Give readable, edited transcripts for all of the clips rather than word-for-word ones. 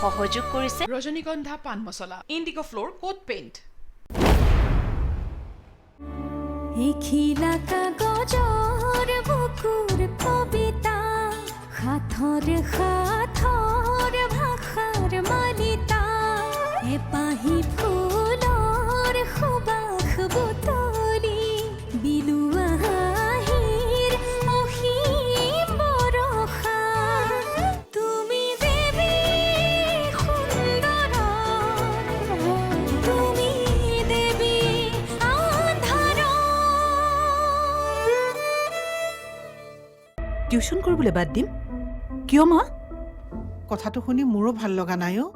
সহযোগ কৰিছে ৰজনীগন্ধা পান মছলা, ইণ্ডিগো ফ্লোৰ কোট পেইণ্ট। এখিলা কাগজৰ বুকুৰ কবিতা, সাথৰ সাথৰ ভাষাৰ মালিতা, এপাহি ফুলৰ সুবাস বুটলি, বিলুৱা হাঁহিৰ অসীম বৰষা, তুমি দেৱী সুন্দৰ, তুমি দেৱী আন্ধাৰ। টিউশ্যন কৰিবলৈ বাদ দিম? কিয় মা? কথাটো শুনি মোৰো ভাল লগা নাই অ'।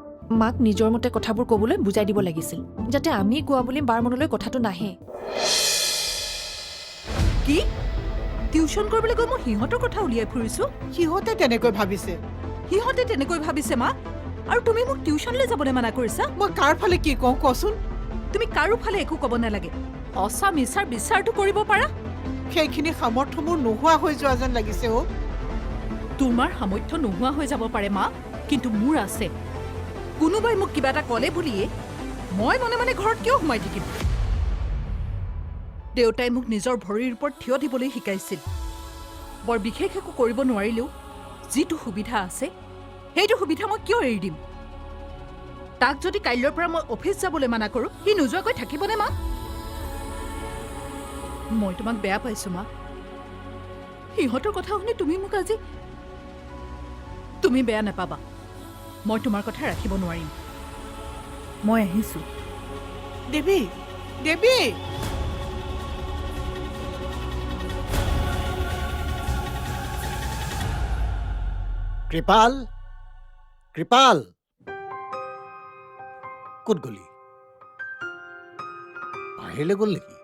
মাক নিজৰ মতে কথাবোৰ ক'বলৈ বুজাই দিব লাগিছিল, যাতে আমি কোৱা বুলি বাৰ মনলৈ কথাটো নাহে। কি টিউশ্যন কৰিবলৈ গৈ মই সিহঁতৰ কথা উলিয়াই ফুৰিছো? সিহঁতে তেনেকৈ ভাবিছে। সিহঁতে তেনেকৈ ভাবিছে মা? আৰু তুমি মোক টিউশ্যনলৈ যাবলৈ মানা কৰিছা? মই কাৰ ফালে কি কওঁ কচোন? তুমি কাৰো ফালে একো ক'ব নালাগে। সঁচা মিছাৰ বিচাৰটো কৰিব পাৰা। সেইখিনি সামৰ্থ্য মোৰ নোহোৱা হৈ যোৱা যেন লাগিছে অ'। তোমাৰ সামৰ্থ্য নোহোৱা হৈ যাব পাৰে মা, কিন্তু মোৰ আছে। কোনোবাই মোক কিবা এটা ক'লে বুলিয়ে মই মনে মনে ঘৰত কিয় সোমাই থাকিম? দেউতাই মোক নিজৰ ভৰিৰ ওপৰত থিয় দিবলৈ শিকাইছিল। বৰ বিশেষ একো কৰিব নোৱাৰিলেও যিটো সুবিধা আছে সেইটো সুবিধা মই কিয় এৰি দিম? তাক যদি কাইলৈৰ পৰা মই অফিচ যাবলৈ মানা কৰোঁ, সি নোযোৱাকৈ থাকিবনে মা? মই তোমাক বেয়া পাইছো মা। সিহঁতৰ কথা শুনি তুমি মোক আজি তুমি বেয়া নাপাবা। মই তোমাৰ কথা ৰাখিব নোৱাৰিম। মই আহিছো। দেৱী, দেৱী! কৃপাল, কৃপাল, ক'ত গলি? বাহিৰলৈ গ'ল নেকি?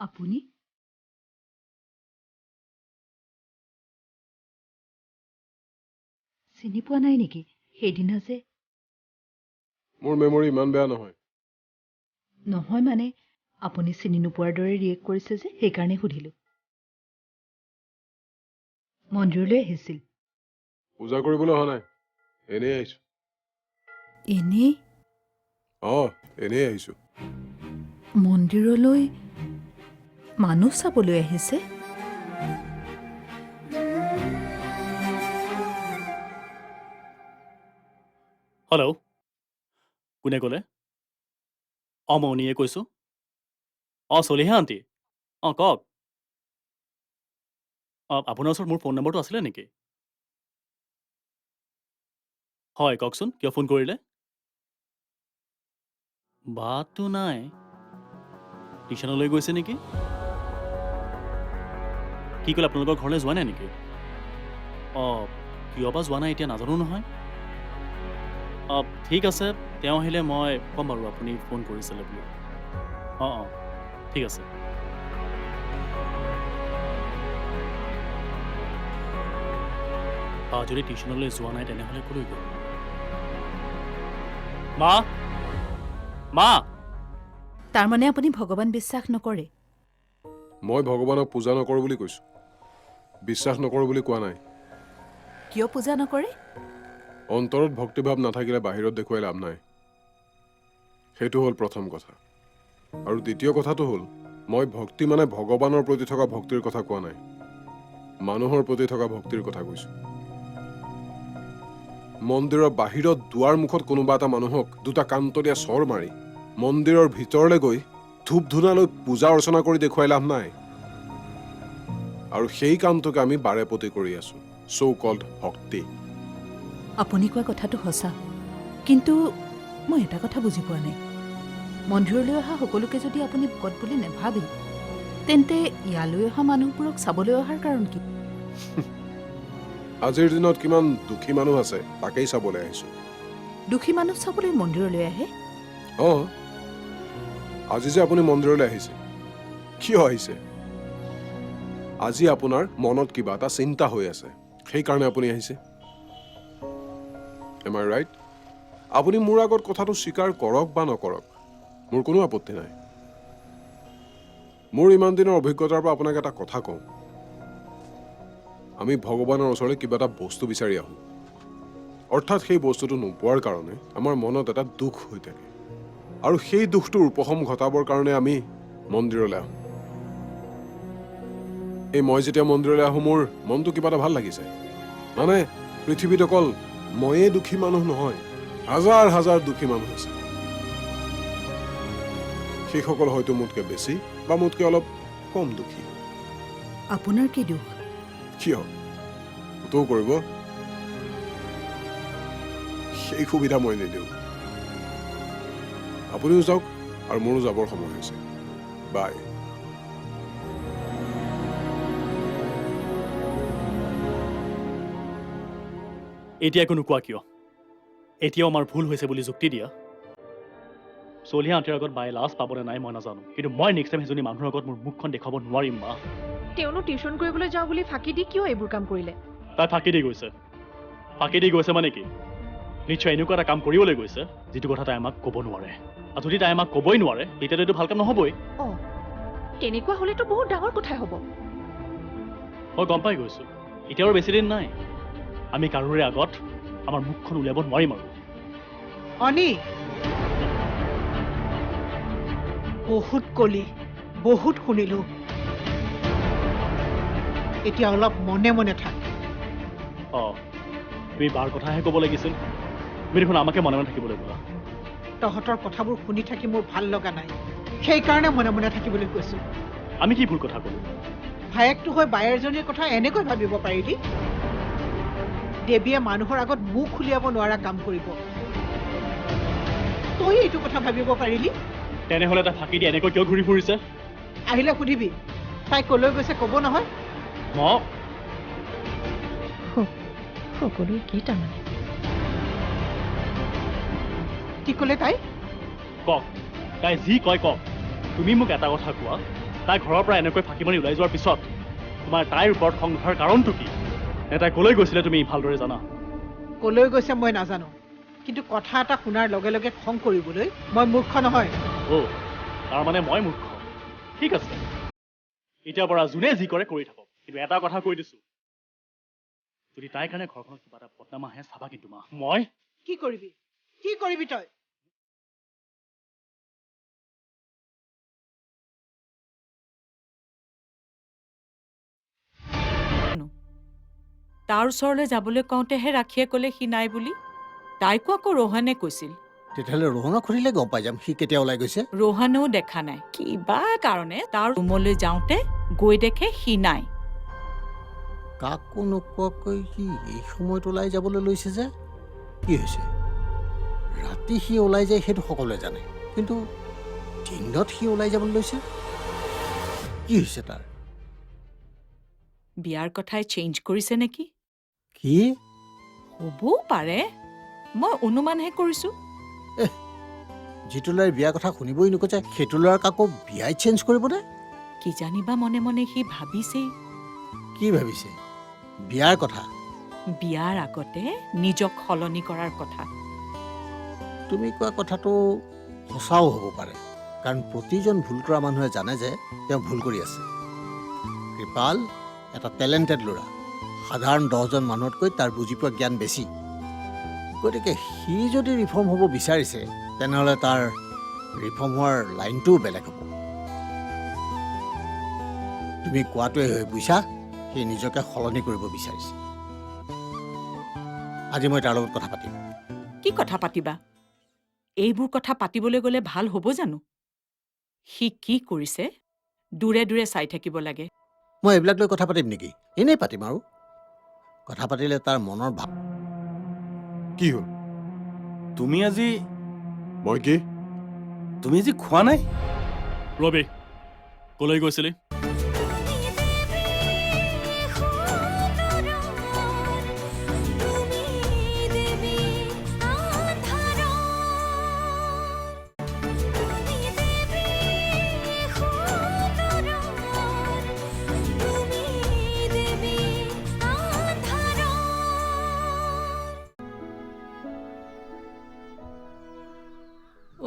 আপুনি? চিনি পোৱা নাই নেকি? সেইদিনা যে মোৰ মেমৰি ইমান বেয়া নহয়। নহয় মানে আপুনি চিনি নোপোৱাৰ দৰে ৰিয়েক্ট কৰিছে যে সেইকাৰণে সুধিলোঁ। মন্দিৰলৈ আহিছিল? পূজা কৰিবলৈ অহা নাই, এনেই আহিছো। এনেই? এনেই আহিছো। মন্দিৰলৈ মানুহ চাবলৈ আহিছে? হেল্ল', কোনে ক'লে? মই অনিয়ে কৈছোঁ। চলিহা আণ্টি। কওক। আপোনাৰ ওচৰত মোৰ ফোন নম্বৰটো আছিলে নেকি? হয়, কওকচোন, কিয় ফোন কৰিলে? বাটো নাই। টিউশ্যনলৈ গৈছে নেকি? কি ক'লে, আপোনালোকৰ ঘৰলৈ যোৱা নাই নেকি? কিয় বা যোৱা নাই এতিয়া নাজানো নহয়। ঠিক আছে, তেওঁ আহিলে মই ক'ম বাৰু আপুনি ফোন কৰিছিলে বুলি। ঠিক আছে। যদি টিউশ্যনলৈ যোৱা নাই তেনেহ'লে ক'লৈ গ'ল? মা! মা! তাৰমানে আপুনি ভগৱান বিশ্বাস নকৰে? মই ভগৱানক পূজা নকৰোঁ বুলি কৈছোঁ, বিশ্বাস নকৰোঁ বুলি কোৱা নাই। কিয় পূজা নকৰে? অন্তৰত ভক্তিভাৱ নাথাকিলে বাহিৰত দেখুৱাই লাভ নাই। সেইটো হ'ল প্ৰথম কথা। আৰু দ্বিতীয় কথাটো হ'ল, মই ভক্তি মানে ভগৱানৰ প্ৰতি থকা ভক্তিৰ কথা কোৱা নাই, মানুহৰ প্ৰতি থকা ভক্তিৰ কথা কৈছোঁ। মন্দিৰৰ বাহিৰত দুৱাৰ মুখত কোনোবা এটা মানুহক দুটা কান্তলীয়া চৰ মাৰি মন্দিৰৰ ভিতৰলৈ গৈ ধূপ ধূনা লৈ পূজা অৰ্চনা কৰি দেখুৱাই লাভ নাই। আৰু সেই কামটোকে আমি বাৰে প্ৰতি কৰি আছো, চ' কল্ড ভক্তি। আপুনি কোৱা কথাটো সঁচা, কিন্তু মই এটা কথা বুজি পোৱা নাই। মন্দিৰলৈ অহা সকলোকে যদি আপুনি ভকত বুলি নেভাবে, তেন্তে ইয়ালৈ অহা মানুহবোৰক চাবলৈ অহাৰ কাৰণ কি? আজিৰ দিনত কিমান দুখী মানুহ আছে তাকেই চাবলৈ আহিছো। দুখী মানুহ চাবলৈ মন্দিৰলৈ আহে? অঁ, আজি যে আপুনি মন্দিৰলৈ আহিছে, কিয় আহিছে? আজি আপোনাৰ মনত কিবা এটা চিন্তা হৈ আছে, সেইকাৰণে আপুনি আহিছে। এম আই ৰাইট? আপুনি মোৰ আগত কথাটো স্বীকাৰ কৰক বা নকৰক, মোৰ কোনো আপত্তি নাই। মোৰ ইমান দিনৰ অভিজ্ঞতাৰ পৰা আপোনাক এটা কথা কওঁ, আমি ভগৱানৰ ওচৰলৈ কিবা এটা বস্তু বিচাৰি আহোঁ, অৰ্থাৎ সেই বস্তুটো নোপোৱাৰ কাৰণে আমাৰ মনত এটা দুখ হৈ থাকে, আৰু সেই দুখটোৰ উপশম ঘটাবৰ কাৰণে আমি মন্দিৰলৈ আহোঁ। এই মই যেতিয়া মন্দিৰলৈ আহোঁ, মোৰ মনটো কিবা এটা ভাল লাগিছে। মানে পৃথিৱীত অকল ময়ে দুখী মানুহ নহয়, হাজাৰ হাজাৰ দুখী মানুহ আছে। সেইসকল হয়তো মোতকৈ বেছি বা মোতকৈ অলপ কম দুখী। আপোনাৰ কি দুখ? কিয় উত্তও কৰিব? সেই সুবিধা মই নিদিওঁ। আপুনিও যাওক, আৰু মোৰো যাবৰ সময় হৈছে। বাই। এতিয়া একো নোকোৱা কিয়? এতিয়াও আমাৰ ভুল হৈছে বুলি যুক্তি দিয়া। চলিহা আণ্টিৰ আগত বায়ে লাজ পাবনে নাই মই নাজানো, কিন্তু মই নেক্সট টাইম সেইজনী মানুহৰ আগত মোৰ মুখখন দেখুৱাব নোৱাৰিম মা। তেওঁনো টিউশ্যন কৰিবলৈ যাওঁ বুলি ফাঁকি দি কিয় এইবোৰ কাম কৰিলে? তাই ফাঁকি দি গৈছে। ফাঁকি দি গৈছে মানে কি? নিশ্চয় এনেকুৱা এটা কাম কৰিবলৈ গৈছে যিটো কথা তাই আমাক ক'ব নোৱাৰে। আৰু যদি তাই আমাক ক'বই নোৱাৰে, তেতিয়াতো এইটো ভাল কাম নহ'বই। অঁ, তেনেকুৱা হ'লেতো বহুত ডাঙৰ কথাই হ'ব। মই গম পাই গৈছো, এতিয়া আৰু বেছি দিন নাই। আমি কাৰোৰে আগত আমাৰ মুখখন উলিয়াব নোৱাৰিম আৰু। অনি, বহুত কলি, বহুত শুনিলো, এতিয়া অলপ মনে মনে থাক। অঁ, তুমি বাৰ কথাহে ক'ব লাগিছিল। তুমি দেখোন আমাকে মনে মনে থাকিবলৈ ক'লা। তহঁতৰ কথাবোৰ শুনি থাকি মোৰ ভাল লগা নাই, সেইকাৰণে মনে মনে থাকিবলৈ কৈছো। আমি কি ভুল কথা ক'লো? ভায়েকটো হৈ বায়েৰজনীৰ কথা এনেকৈ ভাবিব পাৰিলি? দেৱীয়ে মানুহৰ আগত মুখ উলিয়াব নোৱাৰা কাম কৰিব, তই এইটো কথা ভাবিব পাৰিলি? তেনেহ'লে তাই ফাঁকি দি এনেকৈ কিয় ঘূৰি ফুৰিছে? আহিলে সুধিবি, তাই কলৈ গৈছে ক'ব নহয়। মই সকলো কি তাৰমানে? কি ক'লে তাই? কওক, তাই যি কয় কওক। তুমি মোক এটা কথা কোৱা, তাই ঘৰৰ পৰা এনেকৈ ফাঁকি মাৰি ওলাই যোৱাৰ পিছত তোমাৰ তাইৰ ওপৰত খং নুঠাৰ কাৰণটো কি? নে তাই ক'লৈ গৈছিলে তুমি ভালদৰে জানা? কলৈ গৈছে মই নাজানো, কিন্তু কথা এটা শুনাৰ লগে লগে খং কৰিবলৈ মই মূৰ্খ নহয়। অ', তাৰমানে মই মূৰ্খ। ঠিক আছে, এতিয়াৰ পৰা যোনে যি কৰে কৰি থাকক, কিন্তু এটা কথা কৈ দিছো, যদি তাইৰ কাৰণে ঘৰখনত কিবা এটা বদনাম আহে চাবা কিন্তু মা। মই কি কৰিবি? কি কৰিবি তই? তাৰ ওচৰলৈ যাবলৈ কওঁতেহে ৰাখীয়ে ক'লে সি নাই বুলি। তাইকো আকৌ ৰোহনে কৈছিল। তেতিয়াহ'লে ৰোহনক সুধিলে গম পাই যাম সি কেতিয়া ওলাই গৈছে। ৰোহনেও দেখা নাই। কিবা কাৰণে তাৰ ৰুমলৈ যাওঁতে গৈ দেখে সি নাই। কাকো নোকোৱাকৈ সি এই সময়ত ওলাই যাবলৈ লৈছে যে? কি হৈছে? ৰাতি সি ওলাই যায় সেইটো সকলোৱে জানে, কিন্তু দিনত সি ওলাই যাবলৈ লৈছে? কি হৈছে তাৰ? বিয়াৰ কথাই চেঞ্জ কৰিছে নেকি? কি? হ'বও পাৰে, মই অনুমানহে কৰিছো। যিটো ল'ৰাই বিয়াৰ কথা শুনিবই নোখোজে সেইটো ল'ৰাক আকৌ বিয়াই চেঞ্জ কৰিবনে? কি জানিবা মনে মনে সি ভাবিছেই। কি ভাবিছে? বিয়াৰ কথা? বিয়াৰ আগতে নিজক সলনি কৰাৰ কথা। তুমি কোৱা কথাটো সঁচাও হ'ব পাৰে, কাৰণ প্ৰতিজন ভুল কৰা মানুহে জানে যে তেওঁ ভুল কৰি আছে। কৃপাল এটা টেলেণ্টেড ল'ৰা, সাধাৰণ 10জন মানুহতকৈ তাৰ বুজি পোৱা জ্ঞান বেছি। গতিকে সি যদি ৰিফৰ্ম হ'ব বিচাৰিছে, তেনেহ'লে তাৰ ৰিফৰ্ম হোৱাৰ লাইনটোও বেলেগ হ'ব। তুমি কোৱাটোৱে হয় বুইছা, সি নিজকে সলনি কৰিব বিচাৰিছে। আজি মই তাৰ লগত কথা পাতিম। কি কথা পাতিবা? এইবোৰ কথা পাতিবলৈ গ'লে ভাল হ'ব জানো? সি কি কৰিছে দূৰে দূৰে চাই থাকিব লাগে। মই এইবিলাক লৈ কথা পাতিম নেকি? এনেই পাতিম আৰু। কথা পাতিলে তাৰ মনৰ ভাৱ কি হ'ল? তুমি আজি মই কি? খোৱা নাই? ৰবি কলৈ গৈছিলি?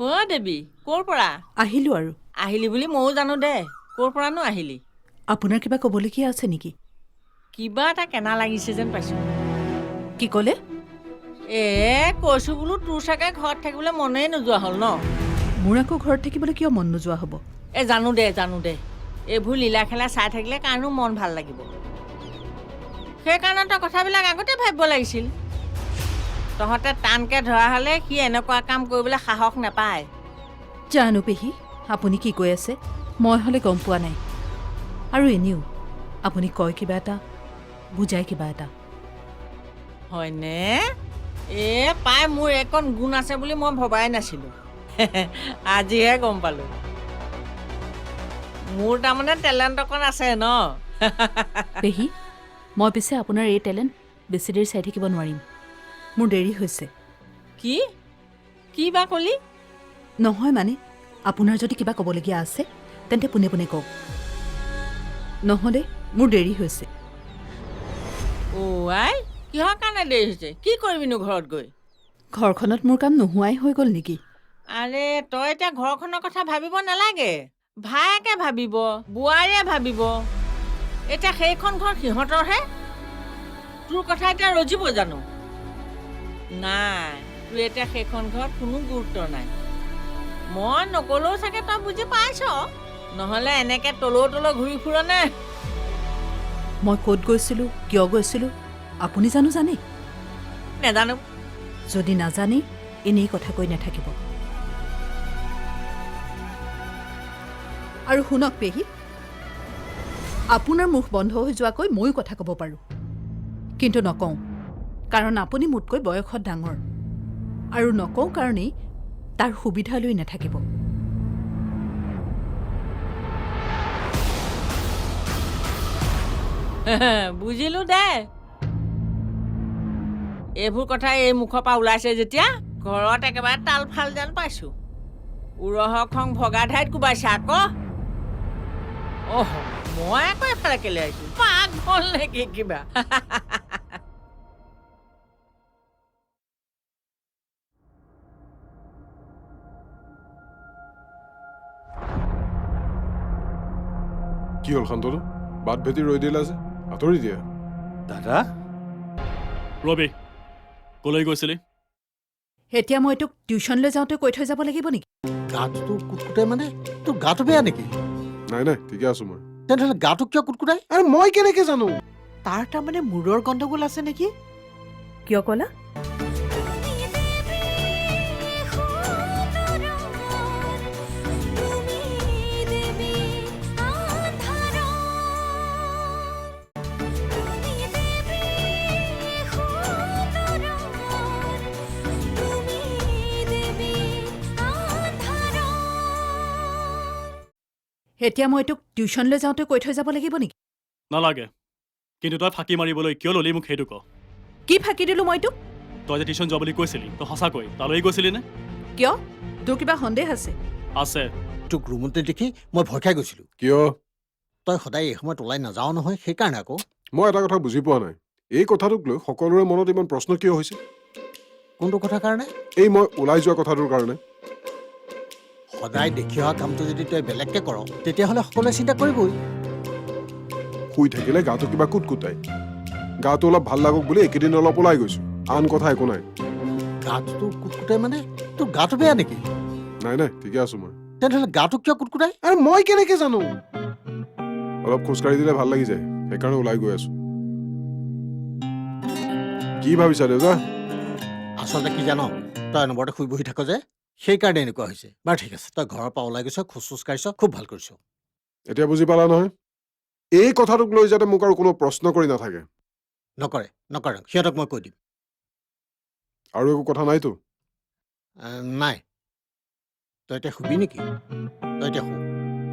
অ' দেৱী, ক'ৰ পৰা আহিলোঁ আৰু। আহিলি বুলি ময়ো জানো দে। ক'ৰ পৰানো আহিলি? আপোনাৰ কিবা ক'বলগীয়া আছে নেকি? কিবা এটা কেনা লাগিছে যেন পাইছোঁ। কি ক'লে? কৈছোঁ বোলো তোৰ চাগে ঘৰত থাকিবলৈ মনেই নোযোৱা হ'ল ন? মোৰ আকৌ ঘৰত থাকিবলৈ কিয় মন নোযোৱা হ'ব? জানো দে। এইবোৰ লীলা খেলা চাই থাকিলে কাৰণো মন ভাল লাগিব। সেইকাৰণে তই কথাবিলাক আগতে ভাবিব লাগিছিল। তহঁতে টানকৈ ধৰা হ'লে সি এনেকুৱা কাম কৰিবলৈ সাহস নাপায়। জানো পেহী, আপুনি কি কৈ আছে মই হ'লে গম পোৱা নাই। আৰু এনেও আপুনি কয় কিবা এটা, বুজাই কিবা এটা। হয়নে? পাই মোৰ একণ গুণ আছে বুলি মই ভবাই নাছিলোঁ। আজিহে গম পালোঁ। মোৰ তাৰমানে টেলেণ্ট অকণ আছে ন? পেহী, মই পিছে আপোনাৰ এই টেলেণ্ট বেছি দেৰি চাই থাকিব নোৱাৰিম। মোৰ দেৰি হৈছে। কি বা ক'লি? নহয় মানে, আপোনাৰ যদি কিবা ক'বলগীয়া আছে তেন্তে পোনে পোনে কওক, নহ'লে মোৰ দেৰি হৈছে। আই কিহৰ কাৰণে দেৰি হৈছে? কি কৰিবিনো ঘৰত গৈ? ঘৰখনত মোৰ কাম নোহোৱাই হৈ গ'ল নেকি? আৰে তই এতিয়া ঘৰখনৰ কথা ভাবিব নালাগে। ভায়েকে ভাবিব, বোৱাৰীয়ে ভাবিব। এতিয়া সেইখন ঘৰ সিহঁতৰহে। তোৰ কথা এতিয়া ৰজিব জানো? নাই, তোৰ এতিয়া সেইখন ঘৰত কোনো গুৰুত্ব নাই। মই নকলেও চাগে তই বুজি পাইছ, নহ'লে এনেকৈ তলৌ ঘূৰি ফুৰনে? মই ক'ত গৈছিলোঁ, কিয় গৈছিলোঁ আপুনি জানে? নেজানো। যদি নাজানে এনেই কথা কৈ নাথাকিব। আৰু শুনক পেহী, আপোনাৰ মুখ বন্ধ হৈ যোৱাকৈ ময়ো কথা ক'ব পাৰোঁ, কিন্তু নকওঁ কাৰণ আপুনি মোতকৈ বয়সত ডাঙৰ। আৰু নকওঁ কাৰণেই তাৰ সুবিধা লৈ নাথাকিব। বুজিলো দে। এইবোৰ কথা এই মুখৰ পৰা ওলাইছে যেতিয়া ঘৰত একেবাৰে তাল ফাল যেন পাইছোঁ। উৰহৰ খং ভগা ঠাইত কোবাইছে আকৌ। মই আকৌ এফালে কেলে আহিছোঁ? পাগল নেকি কিবা? কি হ'ল শান্তনু? বাট ভেটি ৰৈ দিলা যে, আঁতৰি দিয়া। দাদা ৰবি কলৈ গৈছিলি? এতিয়া মই তোক টিউশ্যনলৈ যাওঁতে কৈ থৈ যাব লাগিব নেকি? গাটো কুটকুটাই মানে তোৰ গাটো বেয়া নেকি? নাই ঠিকে আছো মই। তেনেহ'লে গাটো কিয় কুটকুটাই? আৰু মই কেনেকে জানো? তাৰ তাৰমানে মূৰৰ গণ্ডগোল আছে নেকি? কিয় ক'লা? এতিয়া মই তোক টিউশ্যনলৈ যাওঁতে কৈ থৈ যাব লাগিব নেকি? নালাগে, কিন্তু তই ফাঁকি মাৰিবলৈ কিয় ল'লি মোক সেইটো ক। কি ফাঁকি দিলোঁ মই তোক? তই যে টিউশ্যন যোৱা বুলি কৈছিলি, তই সঁচাকৈ তালৈ গৈছিলি নে? কিয়? তোৰ কিবা সন্দেহ আছে? আছে। তোক ৰুমতে দেখি মই ভয় খাই গৈছিলোঁ। কিয়? তই সদায় এই সময়ত ওলাই নাযাও নহয়, সেইকাৰণে আকৌ। মই এটা কথা বুজি পোৱা নাই, এই কথাটোক লৈ সকলোৰে মনত ইমান প্ৰশ্ন কিয় হৈছে? কোনটো কথাৰ কাৰণে? এই মই ওলাই যোৱা কথাটোৰ কাৰণে। সদায় দেখি অহা কামটো যদি তই বেলেগকে কৰ তেতিয়াহ'লে সকলোৱে চিন্তা কৰিবই। শুই থাকিলে গাটো কিবা কুটকুটাই। গাটো অলপ ভাল লাগক বুলি এইকেইদিন অলপ ওলাই গৈছো, আন কথা একো নাই। গাটো তোৰ কুটকুটাই মানে তোৰ গাটো বেয়া নেকি? নাই ঠিকে আছো মই। তেনেহ'লে গাটো কিয় কুটকুটাই? আৰু মই কেনেকে জানো? অলপ খোজকাঢ়ি দিলে ভাল লাগি যায়, সেইকাৰণে ওলাই গৈ আছো। কি ভাবিছা দেউতা? আচলতে কি জান, তই নম্বৰতে শুই বহি থাক যে, সেইকাৰণে এনেকুৱা হৈছে। বাৰু ঠিক আছে, তই ঘৰৰ পৰা ওলাই গৈছ, খোজ কাঢ়িছ, খুব ভাল কৰিছ। এতিয়া বুজি পালা নহয়? এই কথাটোক লৈ যাতে মোক আৰু কোনো প্ৰশ্ন কৰি নাথাকে। নকৰে সিহঁতক মই কৈ দিম। আৰু একো কথা নাইতো? নাই, তই এতিয়া শুবি নেকি? তই এতিয়া শু,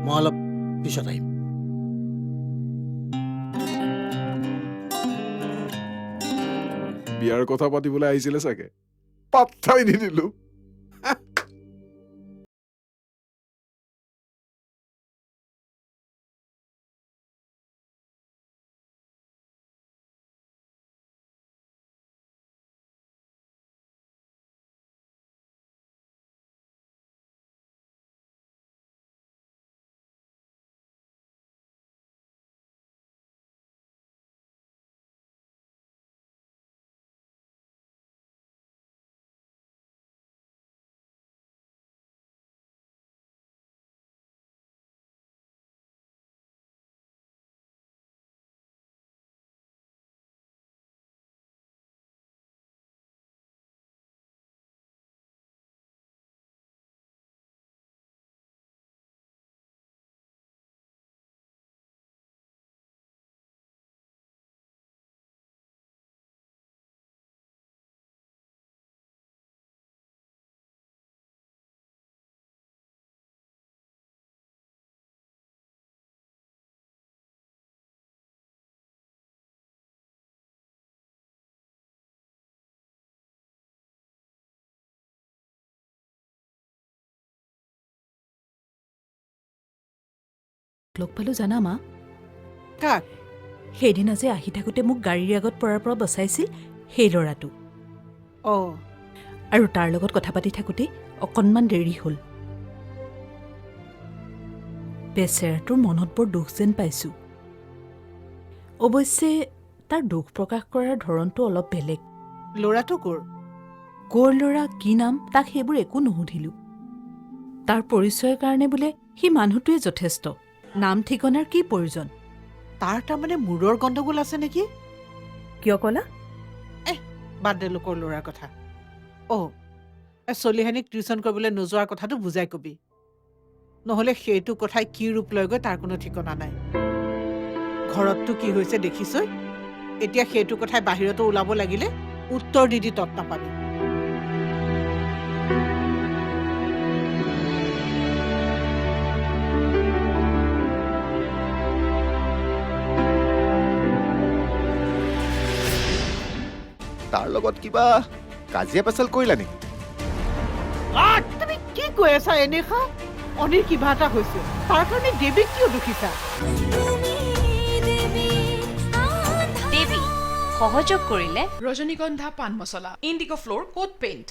মই অলপ পিছত আহিম। বিয়াৰ কথা পাতিবলৈ আহিছিলে চাগে, পাত্তাই নিদিলো। লগ পালোঁ জানা মা? কাক? সেইদিনা যে আহি থাকোঁতে মোক গাড়ীৰ আগত পৰাৰ পৰা বচাইছিল সেই ল'ৰাটো। অঁ, আৰু তাৰ লগত কথা পাতি থাকোঁতে অকণমান দেৰি হ'ল। বেচেৰাটোৰ মনত বৰ দুখ যেন পাইছোঁ। অৱশ্যে তাৰ দুখ প্ৰকাশ কৰাৰ ধৰণটো অলপ বেলেগ। ল'ৰাটো ক'ৰ? ক'ৰ ল'ৰা, কি নাম, তাক সেইবোৰ একো নুসুধিলোঁ। তাৰ পৰিচয়ৰ কাৰণে বোলে সি মানুহটোৱে যথেষ্ট, নাম ঠিকনাৰ কি প্ৰয়োজন? তাৰ তাৰমানে মূৰৰ গণ্ডগোল আছে নেকি? কিয় ক'লা? বাদ দে লোকৰ ল'ৰাৰ কথা। অ' চলিহানীক টিউচন কৰিবলৈ নোযোৱাৰ কথাটো বুজাই কবি, নহ'লে সেইটো কথাই কি ৰূপ লৈ গৈ তাৰ কোনো ঠিকনা নাই। ঘৰততো কি হৈছে দেখিছই, এতিয়া সেইটো কথাই বাহিৰতো ওলাব লাগিলে উত্তৰ দি দি তত নাপাবি। তাৰ লগত কিবা কাজিয়া পেচাল কৰিলা নেকি? তুমি কি কৈ আছা এনেকা? অনিৰ কিবা এটা হৈছে, তাৰ কাৰণে দেৱীক কিয় দুখিছা? দেৱী সহযোগ কৰিলে ৰজনীগন্ধা পান মছলা, ইণ্ডিগো ফ্লোৰ কোট পেইণ্ট।